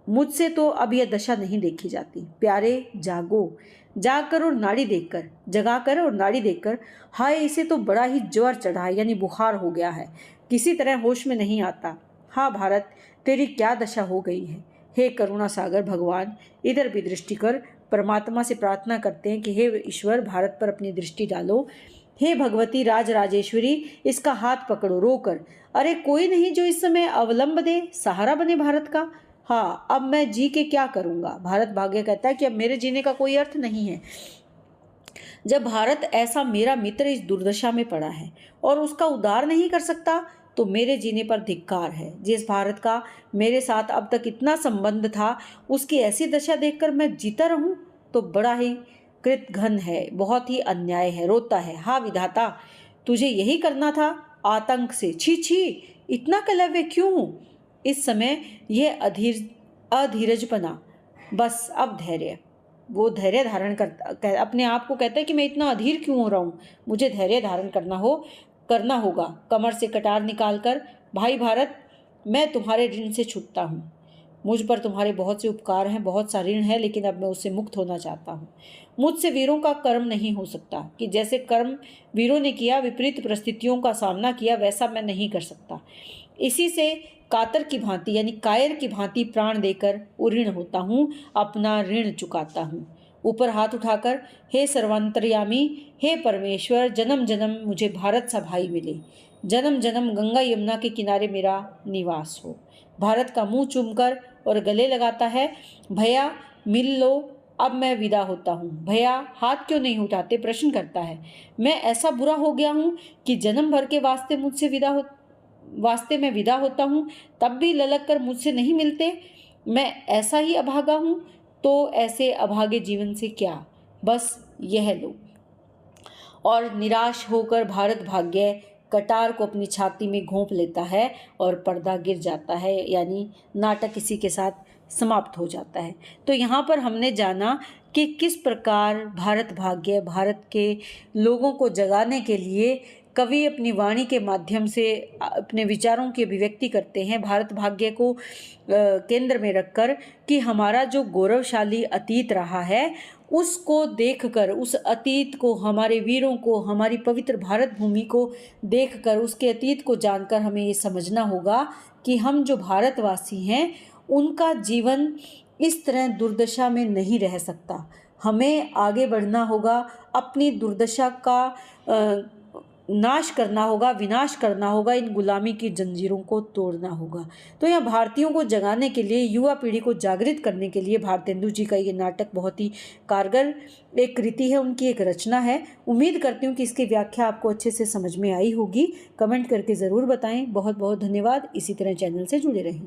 मुझसे तो अब यह दशा नहीं देखी जाती। प्यारे जागो, जागकर और नाड़ी देखकर, जगाकर और नाड़ी देखकर। हाय, इसे तो बड़ा ही ज्वर चढ़ा है, यानी बुखार हो गया है, किसी तरह होश में नहीं आता। हाँ भारत, तेरी क्या दशा हो गई है। हे करुणा सागर भगवान, इधर भी दृष्टि कर। परमात्मा से प्रार्थना करते हैं कि हे ईश्वर, भारत पर अपनी दृष्टि डालो। हे भगवती राजराजेश्वरी, इसका हाथ पकड़ो रोकर। अरे कोई नहीं जो इस समय अवलंब दे, सहारा बने भारत का। हाँ, अब मैं जी के क्या करूँगा? भारत भाग्य कहता है कि अब मेरे जीने का कोई अर्थ नहीं है। जब भारत ऐसा मेरा मित्र इस दुर्दशा में पड़ा है और उसका उद्धार नहीं कर सकता तो मेरे जीने पर धिक्कार है। जिस भारत का मेरे साथ अब तक इतना संबंध था, उसकी ऐसी दशा देखकर मैं जीता रहूं तो बड़ा ही कृतघ्न है, बहुत ही अन्याय है, रोता है। हाँ विधाता, तुझे यही करना था, आतंक से छी छी इतना कलव्य क्यों? इस समय यह अधीरजपना, बस अब धैर्य। वो धैर्य धारण करता, अपने आप को कहता है कि मैं इतना अधीर क्यों हो रहा हूँ, मुझे धैर्य धारण करना होगा। कमर से कटार निकालकर, भाई भारत, मैं तुम्हारे ऋण से छूटता हूँ। मुझ पर तुम्हारे बहुत से उपकार हैं, बहुत सा ऋण है, लेकिन अब मैं उससे मुक्त होना चाहता हूँ। मुझसे वीरों का कर्म नहीं हो सकता कि जैसे कर्म वीरों ने किया, विपरीत परिस्थितियों का सामना किया, वैसा मैं नहीं कर सकता। इसी से कातर की भांति यानी कायर की भांति प्राण देकर उऋण होता हूँ, अपना ऋण चुकाता हूँ। ऊपर हाथ उठाकर, हे सर्वांतर्यामी, हे परमेश्वर, जन्म जन्म मुझे भारत सा भाई मिले, जन्म जन्म गंगा यमुना के किनारे मेरा निवास हो। भारत का मुंह चूमकर और गले लगाता है, भैया मिल लो, अब मैं विदा होता हूँ। भैया हाथ क्यों नहीं उठाते, प्रश्न करता है। मैं ऐसा बुरा हो गया हूँ कि जन्म भर के वास्ते मैं विदा होता हूँ, तब भी ललक कर मुझसे नहीं मिलते। मैं ऐसा ही अभागा हूँ, तो ऐसे अभागे जीवन से क्या, बस यह लो। और निराश होकर भारत भाग्य कटार को अपनी छाती में घोंप लेता है और पर्दा गिर जाता है, यानी नाटक इसी के साथ समाप्त हो जाता है। तो यहाँ पर हमने जाना कि किस प्रकार भारत भाग्य, भारत के लोगों को जगाने के लिए कवि अपनी वाणी के माध्यम से अपने विचारों की अभिव्यक्ति करते हैं, भारत भाग्य को केंद्र में रखकर, कि हमारा जो गौरवशाली अतीत रहा है उसको देखकर, उस अतीत को, हमारे वीरों को, हमारी पवित्र भारत भूमि को देखकर, उसके अतीत को जानकर हमें ये समझना होगा कि हम जो भारतवासी हैं उनका जीवन इस तरह दुर्दशा में नहीं रह सकता। हमें आगे बढ़ना होगा, अपनी दुर्दशा का नाश करना होगा, विनाश करना होगा, इन गुलामी की जंजीरों को तोड़ना होगा। तो यहाँ भारतीयों को जगाने के लिए, युवा पीढ़ी को जागृत करने के लिए भारतेंदु जी का ये नाटक बहुत ही कारगर एक कृति है, उनकी एक रचना है। उम्मीद करती हूँ कि इसकी व्याख्या आपको अच्छे से समझ में आई होगी। कमेंट करके ज़रूर बताएं। बहुत बहुत धन्यवाद। इसी तरह चैनल से जुड़े रहें।